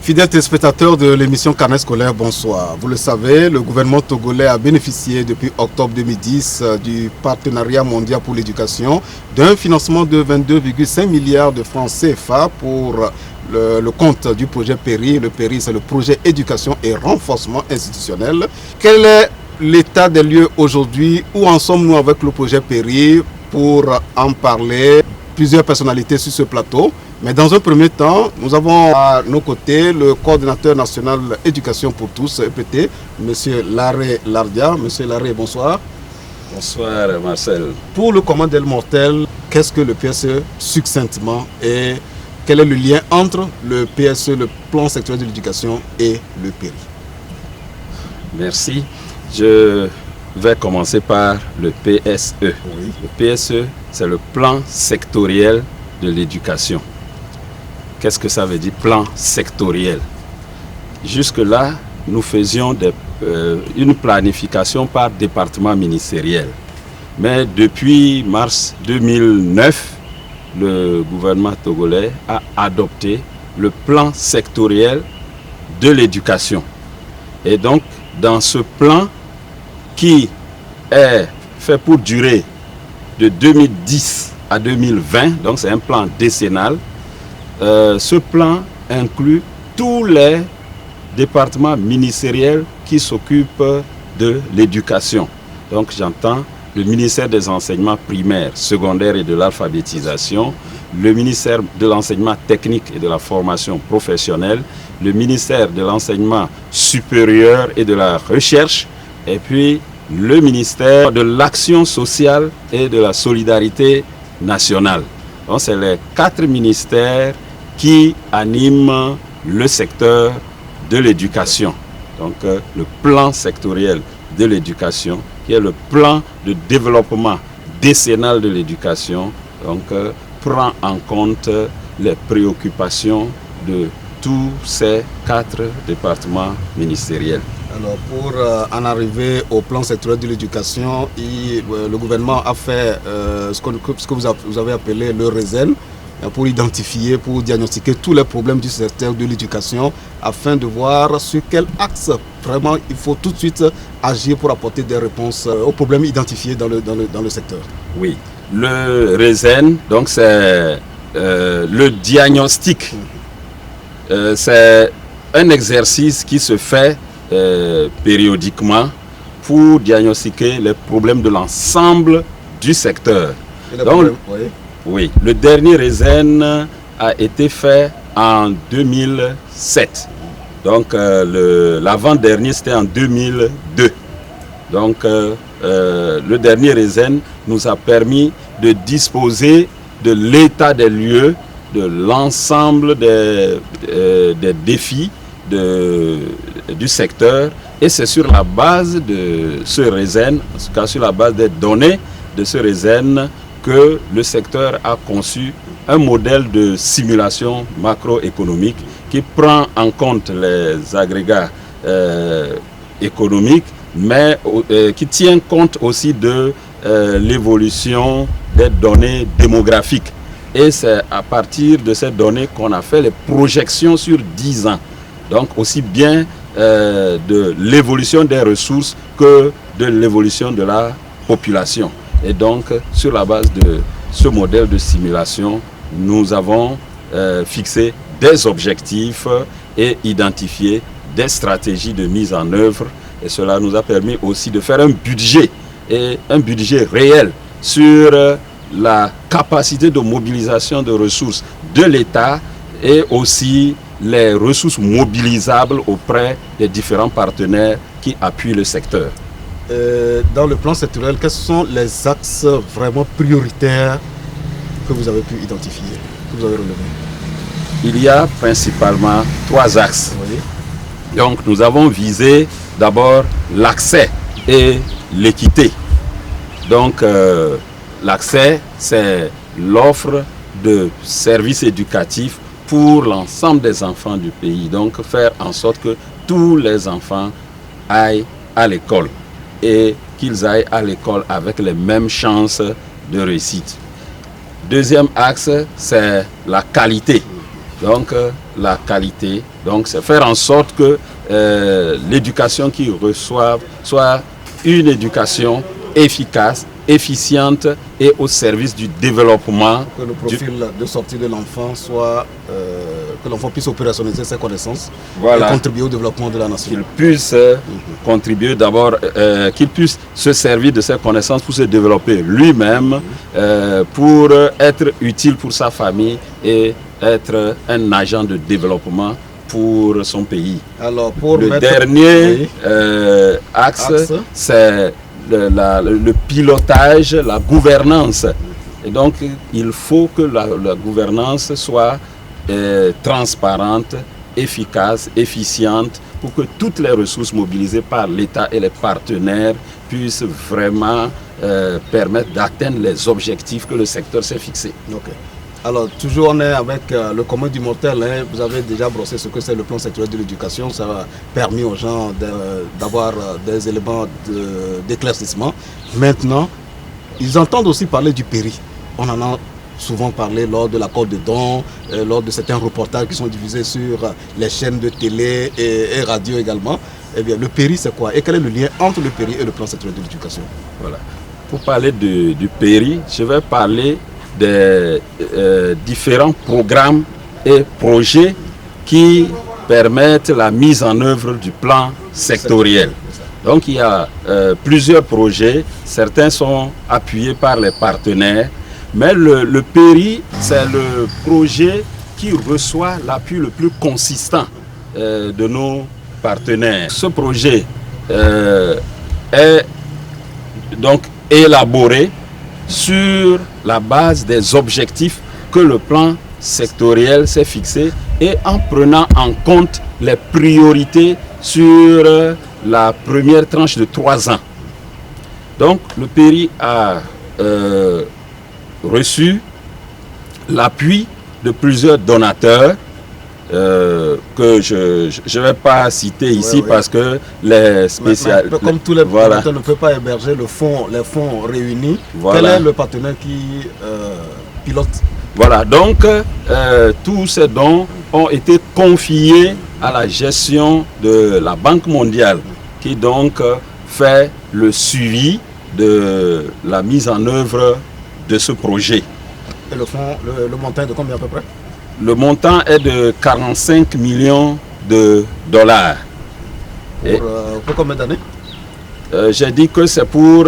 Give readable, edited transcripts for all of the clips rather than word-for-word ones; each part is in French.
Fidèles téléspectateurs de l'émission Carnet scolaire, bonsoir. Vous le savez, le gouvernement togolais a bénéficié depuis octobre 2010 du partenariat mondial pour l'éducation d'un financement de 22,5 milliards de francs CFA pour le compte du projet PERI. Le PERI, c'est le projet éducation et renforcement institutionnel. Quel est l'état des lieux aujourd'hui? Où en sommes-nous avec le projet PERI? Pour en parler, plusieurs personnalités sur ce plateau. Mais dans un premier temps, nous avons à nos côtés le coordinateur national éducation pour tous, EPT, M. Laré Lardia. M. Laré, bonsoir. Bonsoir Marcel. Pour le commun des mortels, qu'est-ce que le PSE succinctement et quel est le lien entre le PSE, le plan sectoriel de l'éducation, et le PERI? Merci. Je vais commencer par le PSE. Oui. Le PSE, c'est le plan sectoriel de l'éducation. Qu'est-ce que ça veut dire, plan sectoriel? Jusque-là, nous faisions une planification par département ministériel. Mais depuis mars 2009, le gouvernement togolais a adopté le plan sectoriel de l'éducation. Et donc, dans ce plan qui est fait pour durer de 2010 à 2020, donc c'est un plan décennal, ce plan inclut tous les départements ministériels qui s'occupent de l'éducation. Donc j'entends le ministère des enseignements primaires, secondaires et de l'alphabétisation, le ministère de l'enseignement technique et de la formation professionnelle, le ministère de l'enseignement supérieur et de la recherche, et puis le ministère de l'action sociale et de la solidarité nationale. Donc c'est les 4 ministères qui animent le secteur de l'éducation. Donc le plan sectoriel de l'éducation, qui est le plan de développement décennal de l'éducation, donc prend en compte les préoccupations de tous ces 4 départements ministériels. Alors pour en arriver au plan sectoriel de l'éducation, le gouvernement a fait ce que vous avez appelé le RESEN, pour identifier, pour diagnostiquer tous les problèmes du secteur de l'éducation afin de voir sur quel axe vraiment il faut tout de suite agir pour apporter des réponses aux problèmes identifiés dans le secteur. Oui, le RESEN, donc c'est le diagnostic. C'est un exercice qui se fait périodiquement pour diagnostiquer les problèmes de l'ensemble du secteur. Oui, le dernier RESEN a été fait en 2007. Donc l'avant-dernier c'était en 2002. Donc le dernier RESEN nous a permis de disposer de l'état des lieux, de l'ensemble des défis du secteur. Et c'est sur la base de ce RESEN, en tout cas sur la base des données de ce RESEN, que le secteur a conçu un modèle de simulation macroéconomique qui prend en compte les agrégats économiques, mais qui tient compte aussi de l'évolution des données démographiques. Et c'est à partir de ces données qu'on a fait les projections sur 10 ans. Donc aussi bien de l'évolution des ressources que de l'évolution de la population. Et donc, sur la base de ce modèle de simulation, nous avons fixé des objectifs et identifié des stratégies de mise en œuvre. Et cela nous a permis aussi de faire un budget, et un budget réel sur la capacité de mobilisation de ressources de l'État et aussi les ressources mobilisables auprès des différents partenaires qui appuient le secteur. Dans le plan sectoriel, quels sont les axes vraiment prioritaires que vous avez pu identifier, que vous avez relevés? Il y a principalement 3 axes. Oui. Donc nous avons visé d'abord l'accès et l'équité. Donc l'accès, c'est l'offre de services éducatifs pour l'ensemble des enfants du pays. Donc faire en sorte que tous les enfants aillent à l'école et qu'ils aillent à l'école avec les mêmes chances de réussite. Deuxième axe, c'est la qualité. donc la qualité. Donc c'est faire en sorte que l'éducation qu'ils reçoivent soit une éducation efficace, efficiente et au service du développement. Que le profil de sortie de l'enfant soit, que l'enfant puisse opérationnaliser ses connaissances, voilà, et contribuer au développement de la nation. Qu'il puisse contribuer d'abord, qu'il puisse se servir de ses connaissances pour se développer lui-même, pour être utile pour sa famille et être un agent de développement pour son pays. Alors, pour le dernier axe, c'est le pilotage, la gouvernance. Et donc, il faut que la gouvernance soit transparente, efficace, efficiente, pour que toutes les ressources mobilisées par l'État et les partenaires puissent vraiment permettre d'atteindre les objectifs que le secteur s'est fixés. Okay. Alors, toujours on est avec le commun du mortel. Hein. Vous avez déjà brossé ce que c'est le plan sectoriel de l'éducation. Ça a permis aux gens d'avoir des éléments d'éclaircissement. Maintenant, ils entendent aussi parler du péri. On en a souvent parlé lors de l'accord de dons, lors de certains reportages qui sont diffusés sur les chaînes de télé et radio également. Eh bien, le péri, c'est quoi? Et quel est le lien entre le péri et le plan sectoriel de l'éducation? Voilà. Pour parler du péri, je vais parler des différents programmes et projets qui permettent la mise en œuvre du plan sectoriel. Donc il y a plusieurs projets, certains sont appuyés par les partenaires, mais le péri, c'est le projet qui reçoit l'appui le plus consistant de nos partenaires. Ce projet est donc élaboré sur la base des objectifs que le plan sectoriel s'est fixé et en prenant en compte les priorités sur la première tranche de 3 ans. Donc le péri a reçu l'appui de plusieurs donateurs que je ne vais pas citer ici parce que les spécialistes... Comme tous les donateurs ne peuvent pas héberger les fonds réunis, quel est le partenaire qui pilote? Voilà, donc tous ces dons ont été confiés à la gestion de la Banque mondiale qui donc fait le suivi de la mise en œuvre de ce projet. Et le montant est de combien à peu près? Le montant est de 45 millions de dollars. Pour combien d'années? J'ai dit que c'est pour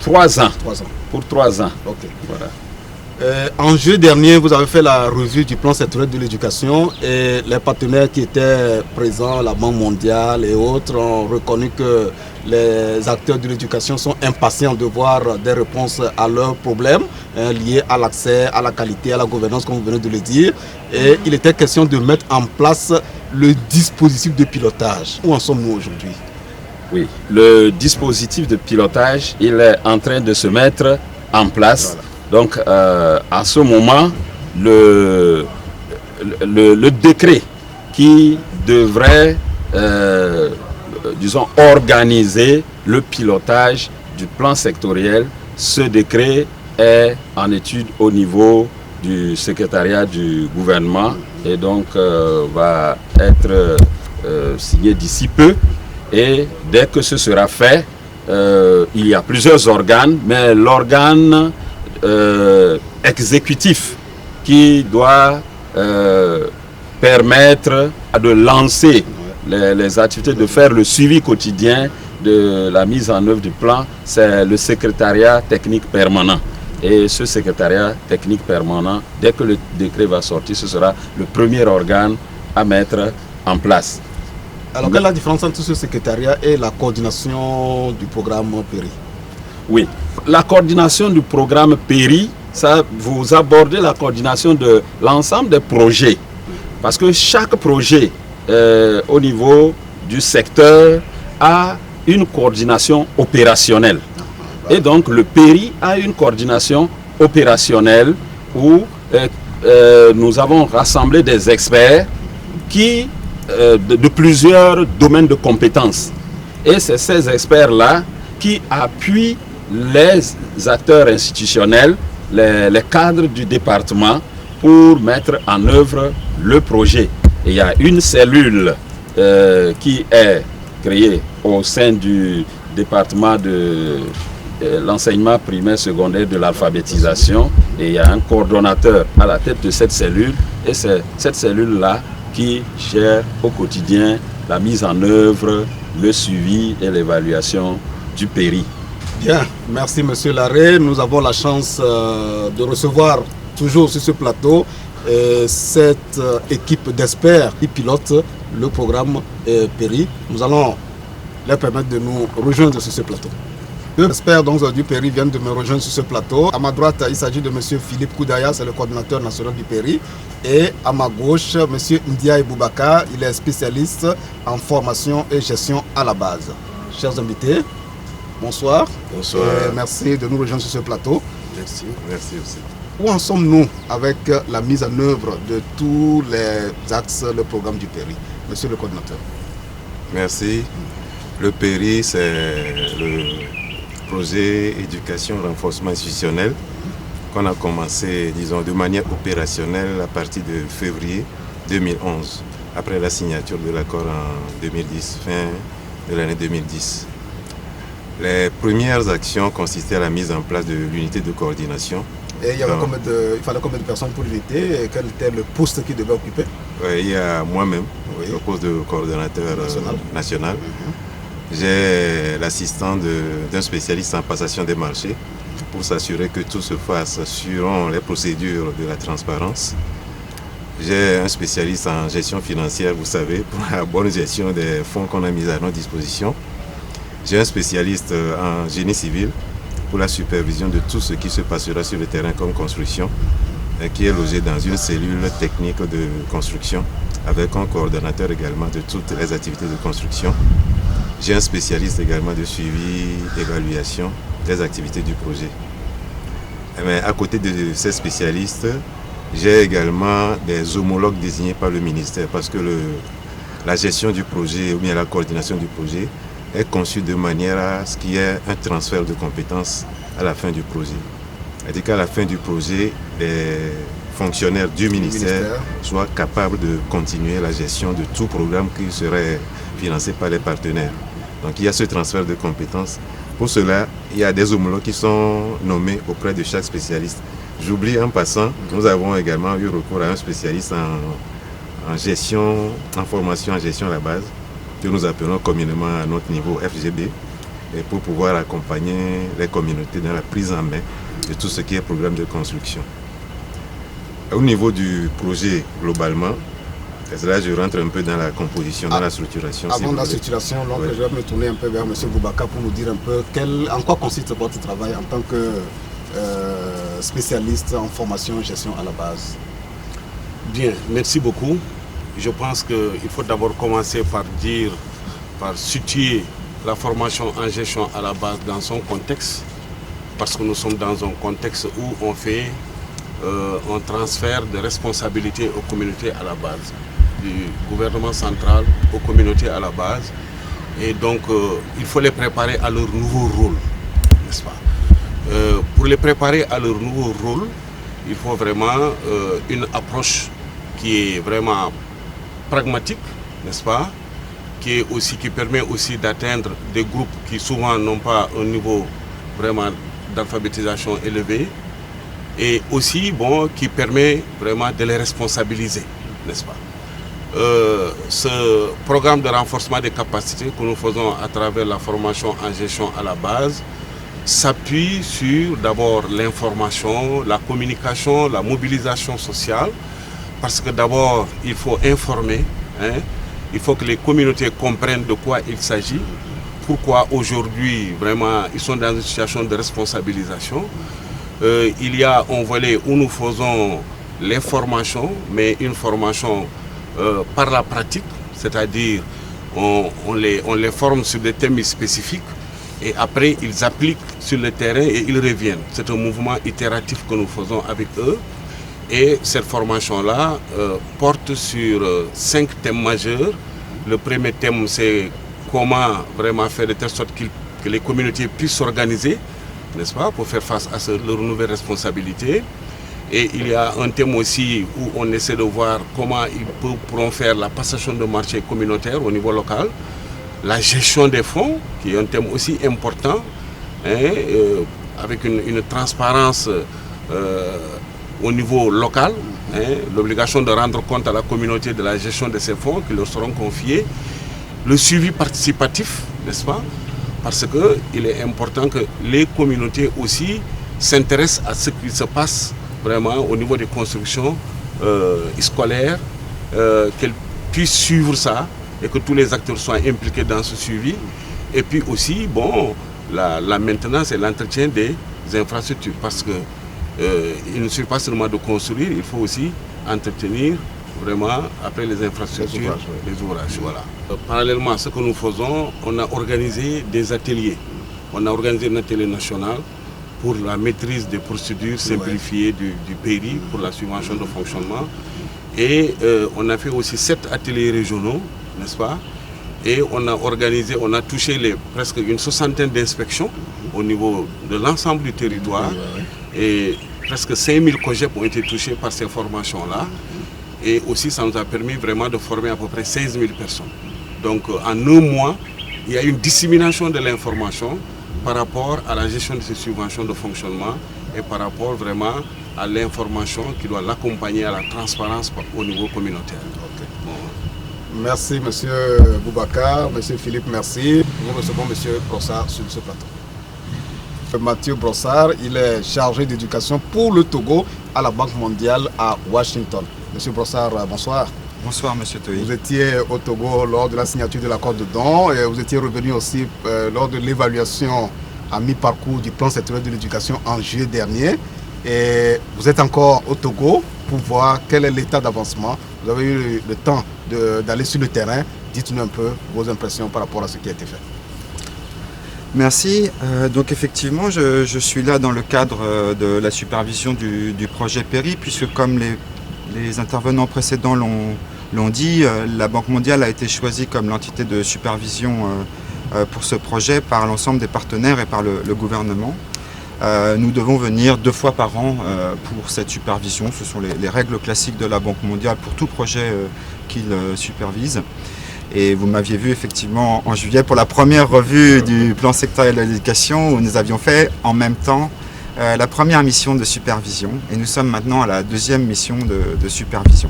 3 ans. 3 ans. Pour 3 ans. Ok. Voilà. En juillet dernier, vous avez fait la revue du plan sectoriel de l'éducation et les partenaires qui étaient présents, la Banque mondiale et autres, ont reconnu que les acteurs de l'éducation sont impatients de voir des réponses à leurs problèmes liés à l'accès, à la qualité, à la gouvernance, comme vous venez de le dire. Et il était question de mettre en place le dispositif de pilotage. Où en sommes-nous aujourd'hui? Oui, le dispositif de pilotage, il est en train de se mettre en place. Voilà. Donc, à ce moment, le décret qui devrait, disons, organiser le pilotage du plan sectoriel, ce décret est en étude au niveau du secrétariat du gouvernement et donc va être signé d'ici peu. Et dès que ce sera fait, il y a plusieurs organes, mais l'organe exécutif qui doit permettre de lancer les activités, de faire le suivi quotidien de la mise en œuvre du plan, c'est le secrétariat technique permanent. Et ce secrétariat technique permanent, dès que le décret va sortir, ce sera le premier organe à mettre en place. Alors, quelle est la différence entre ce secrétariat et la coordination du programme PERI? Oui, la coordination du programme PERI, ça, vous abordez la coordination de l'ensemble des projets. Parce que chaque projet au niveau du secteur a une coordination opérationnelle. Et donc le PERI a une coordination opérationnelle où nous avons rassemblé des experts qui, de plusieurs domaines de compétences. Et c'est ces experts-là qui appuient les acteurs institutionnels, les cadres du département, pour mettre en œuvre le projet. Et il y a une cellule qui est créée au sein du département de l'enseignement primaire secondaire de l'alphabétisation, et il y a un coordonnateur à la tête de cette cellule, et c'est cette cellule-là qui gère au quotidien la mise en œuvre, le suivi et l'évaluation du péri. Bien, merci Monsieur Larrey. Nous avons la chance de recevoir toujours sur ce plateau cette équipe d'experts qui pilote le programme péri. Nous allons leur permettre de nous rejoindre sur ce plateau. Deux experts donc, du péri viennent de me rejoindre sur ce plateau. À ma droite, il s'agit de M. Philippe Koudaya, c'est le coordinateur national du péri. Et à ma gauche, M. Ndiaye Boubaka, il est spécialiste en formation et gestion à la base. Chers invités, bonsoir. Bonsoir. Merci de nous rejoindre sur ce plateau. Merci. Merci aussi. Où en sommes-nous avec la mise en œuvre de tous les axes, le programme du péri, Monsieur le coordinateur? Merci. Le péri, c'est le projet éducation renforcement institutionnel qu'on a commencé, disons, de manière opérationnelle à partir de février 2011, après la signature de l'accord en 2010, fin de l'année 2010. Les premières actions consistaient à la mise en place de l'unité de coordination. Et il fallait combien de personnes pour l'unité et quel était le poste qu'il devait occuper? Il y a moi-même, le poste de coordonnateur national. J'ai l'assistant d'un spécialiste en passation des marchés pour s'assurer que tout se fasse selon les procédures de la transparence. J'ai un spécialiste en gestion financière, vous savez, pour la bonne gestion des fonds qu'on a mis à notre disposition. J'ai un spécialiste en génie civil pour la supervision de tout ce qui se passera sur le terrain comme construction, qui est logé dans une cellule technique de construction avec un coordonnateur également de toutes les activités de construction. J'ai un spécialiste également de suivi, évaluation des activités du projet. Mais à côté de ces spécialistes, j'ai également des homologues désignés par le ministère parce que la gestion du projet ou bien la coordination du projet est conçue de manière à ce qu'il y ait un transfert de compétences à la fin du projet. C'est-à-dire qu'à la fin du projet, les fonctionnaires du ministère soient capables de continuer la gestion de tout programme qui serait financé par les partenaires. Donc il y a ce transfert de compétences. Pour cela, il y a des homologues qui sont nommés auprès de chaque spécialiste. J'oublie en passant, nous avons également eu recours à un spécialiste en gestion, en formation en gestion à la base, que nous appelons communément à notre niveau FGB, et pour pouvoir accompagner les communautés dans la prise en main de tout ce qui est programme de construction. Au niveau du projet globalement, là je rentre un peu dans la composition, dans la structuration. Avant la structuration, donc je vais me tourner un peu vers M. Boubaka pour nous dire un peu en quoi consiste votre travail en tant que spécialiste en formation et gestion à la base. Bien, merci beaucoup. Je pense qu'il faut d'abord commencer par situer la formation en gestion à la base dans son contexte, parce que nous sommes dans un contexte où on fait un transfert de responsabilité aux communautés à la base, du gouvernement central aux communautés à la base. Et donc, il faut les préparer à leur nouveau rôle, n'est-ce pas? Pour les préparer à leur nouveau rôle, il faut vraiment une approche qui est vraiment pragmatique, n'est-ce pas? Qui permet aussi d'atteindre des groupes qui souvent n'ont pas un niveau vraiment d'alphabétisation élevé, et aussi qui permet vraiment de les responsabiliser, n'est-ce pas? Ce programme de renforcement des capacités que nous faisons à travers la formation en gestion à la base s'appuie sur d'abord l'information, la communication, la mobilisation sociale, parce que d'abord il faut informer, il faut que les communautés comprennent de quoi il s'agit, pourquoi aujourd'hui vraiment ils sont dans une situation de responsabilisation. Il y a un volet où nous faisons les formations, mais une formation par la pratique, c'est-à-dire on les forme sur des thèmes spécifiques et après ils appliquent sur le terrain et ils reviennent. C'est un mouvement itératif que nous faisons avec eux, et cette formation-là porte sur 5 thèmes majeurs. Le premier thème, c'est comment vraiment faire de telle sorte que les communautés puissent s'organiser, n'est-ce pas, pour faire face à leurs nouvelles responsabilités. Et il y a un thème aussi où on essaie de voir comment ils pourront faire la passation de marché communautaire au niveau local, la gestion des fonds, qui est un thème aussi important, avec une transparence au niveau local, l'obligation de rendre compte à la communauté de la gestion de ces fonds qui leur seront confiés, le suivi participatif, n'est-ce pas? Parce qu'il est important que les communautés aussi s'intéressent à ce qui se passe vraiment au niveau des constructions scolaires, qu'elles puissent suivre ça et que tous les acteurs soient impliqués dans ce suivi. Et puis aussi, bon, la maintenance et l'entretien des infrastructures, parce que il ne suffit pas seulement de construire, il faut aussi entretenir vraiment après les infrastructures, les ouvrages. Voilà. Parallèlement à ce que nous faisons, on a organisé des ateliers. On a organisé un atelier national pour la maîtrise des procédures simplifiées du PERI pour la subvention de fonctionnement. Et on a fait aussi 7 ateliers régionaux, n'est-ce pas? Et on a organisé, on a touché presque une 60aine d'inspections au niveau de l'ensemble du territoire. Et presque 5000 COGEP ont été touchés par ces formations-là. Et aussi, ça nous a permis vraiment de former à peu près 16 000 personnes. Donc, en un mois, il y a une dissémination de l'information par rapport à la gestion de ces subventions de fonctionnement et par rapport vraiment à l'information qui doit l'accompagner à la transparence au niveau communautaire. Okay. Bon. Merci, M. Boubacar. M. Philippe, merci. Nous recevons M. Brossard sur ce plateau. Mathieu Brossard, il est chargé d'éducation pour le Togo à la Banque mondiale à Washington. Monsieur Brossard, bonsoir. Bonsoir, Monsieur Toyi. Vous étiez au Togo lors de la signature de l'accord de don et vous étiez revenu aussi lors de l'évaluation à mi-parcours du plan sectoriel de l'éducation en juillet dernier. Et vous êtes encore au Togo pour voir quel est l'état d'avancement. Vous avez eu le temps d'aller sur le terrain. Dites-nous un peu vos impressions par rapport à ce qui a été fait. Merci. Donc effectivement, je suis là dans le cadre de la supervision du projet PERI, puisque comme les intervenants précédents l'ont dit, la Banque mondiale a été choisie comme l'entité de supervision pour ce projet par l'ensemble des partenaires et par le gouvernement. Nous devons venir 2 fois par an pour cette supervision. Ce sont les règles classiques de la Banque mondiale pour tout projet qu'il supervise. Et vous m'aviez vu effectivement en juillet pour la première revue du plan sectoriel de l'éducation où nous avions fait en même temps la première mission de supervision. Et nous sommes maintenant à la 2e mission de supervision.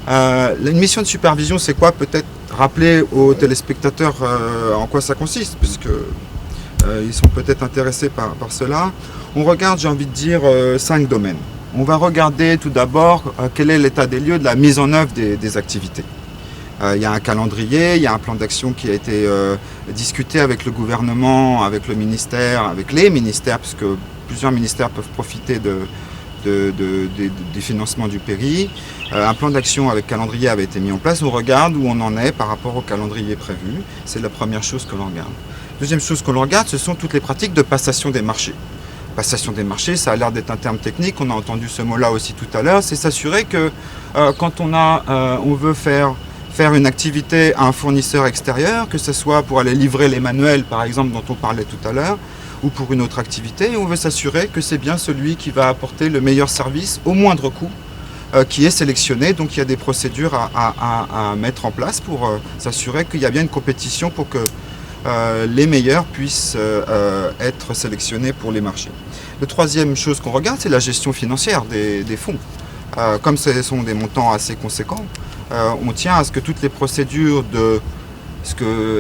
Une mission de supervision, c'est quoi? Peut-être rappeler aux téléspectateurs en quoi ça consiste, puisque ils sont peut-être intéressés par cela. On regarde, j'ai envie de dire, 5 domaines. On va regarder tout d'abord quel est l'état des lieux de la mise en œuvre des activités. Il y a un calendrier, il y a un plan d'action qui a été discuté avec le gouvernement, avec le ministère, avec les ministères, puisque plusieurs ministères peuvent profiter des financements du PERI. Un plan d'action avec calendrier avait été mis en place. On regarde où on en est par rapport au calendrier prévu. C'est la première chose que l'on regarde. Deuxième chose que l'on regarde, ce sont toutes les pratiques de passation des marchés. Passation des marchés, ça a l'air d'être un terme technique, on a entendu ce mot-là aussi tout à l'heure. C'est s'assurer que quand on veut faire une activité à un fournisseur extérieur, que ce soit pour aller livrer les manuels par exemple dont on parlait tout à l'heure, ou pour une autre activité, on veut s'assurer que c'est bien celui qui va apporter le meilleur service au moindre coût qui est sélectionné. Donc il y a des procédures à mettre en place pour s'assurer qu'il y a bien une compétition pour que les meilleurs puissent être sélectionnés pour les marchés. La troisième chose qu'on regarde, c'est la gestion financière des fonds. Comme ce sont des montants assez conséquents, on tient à ce que toutes les procédures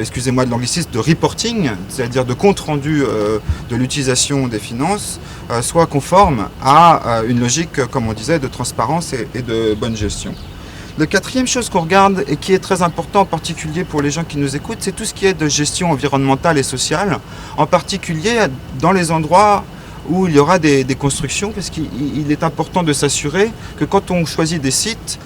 excusez-moi de l'anglicisme, de reporting, c'est-à-dire de compte rendu de l'utilisation des finances, soient conformes à une logique, comme on disait, de transparence et de bonne gestion. La quatrième chose qu'on regarde et qui est très important en particulier pour les gens qui nous écoutent, c'est tout ce qui est de gestion environnementale et sociale, en particulier dans les endroits où il y aura des constructions, parce qu'il est important de s'assurer que quand on choisit des sites,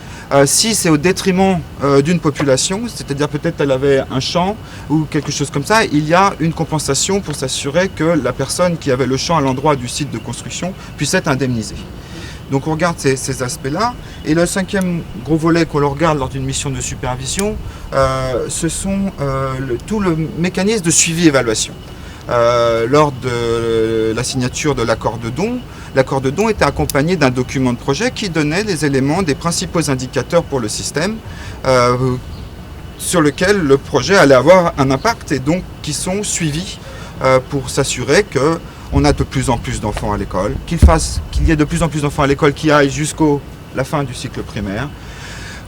si c'est au détriment d'une population, c'est-à-dire peut-être elle avait un champ ou quelque chose comme ça, il y a une compensation pour s'assurer que la personne qui avait le champ à l'endroit du site de construction puisse être indemnisée. Donc on regarde ces aspects-là. Et le cinquième gros volet qu'on regarde lors d'une mission de supervision, ce sont tout le mécanisme de suivi-évaluation. lors de la signature de l'accord de don. L'accord de don était accompagné d'un document de projet qui donnait les éléments des principaux indicateurs pour le système sur lequel le projet allait avoir un impact et donc qui sont suivis pour s'assurer qu'on a de plus en plus d'enfants à l'école, qu'il y ait de plus en plus d'enfants à l'école qui aillent jusqu'à la fin du cycle primaire,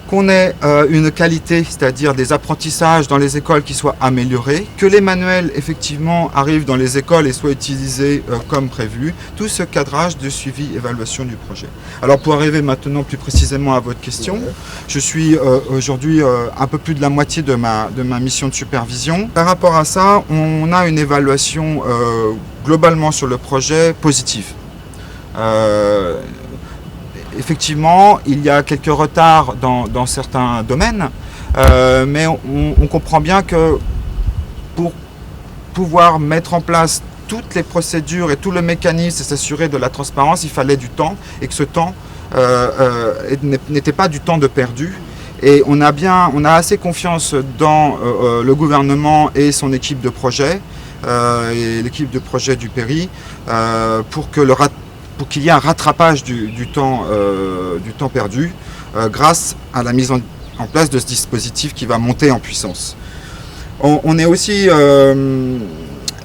qu'on ait une qualité, c'est-à-dire des apprentissages dans les écoles qui soient améliorés, que les manuels effectivement arrivent dans les écoles et soient utilisés comme prévu, tout ce cadrage de suivi, évaluation du projet. Alors pour arriver maintenant plus précisément à votre question, je suis aujourd'hui un peu plus de la moitié de ma mission de supervision. Par rapport à ça, on a une évaluation globalement sur le projet positive. Effectivement, il y a quelques retards dans certains domaines, mais on comprend bien que pour pouvoir mettre en place toutes les procédures et tout le mécanisme et s'assurer de la transparence, il fallait du temps et que ce temps n'était pas du temps de perdu. Et on a assez confiance dans le gouvernement et son équipe de projet, et l'équipe de projet du PERI, pour qu'il y ait un rattrapage du temps perdu grâce à la mise en place de ce dispositif qui va monter en puissance. On est aussi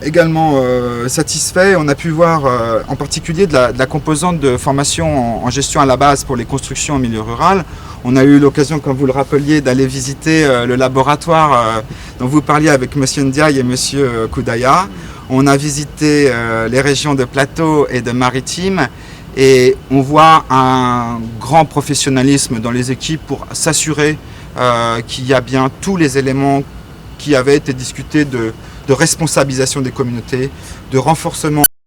également satisfait, on a pu voir en particulier de la composante de formation en gestion à la base pour les constructions en milieu rural. On a eu l'occasion, comme vous le rappeliez, d'aller visiter le laboratoire dont vous parliez avec M. Ndiaye et M. Koudaya. On a visité les régions de plateau et de maritime et on voit un grand professionnalisme dans les équipes pour s'assurer qu'il y a bien tous les éléments qui avaient été discutés de responsabilisation des communautés, de renforcement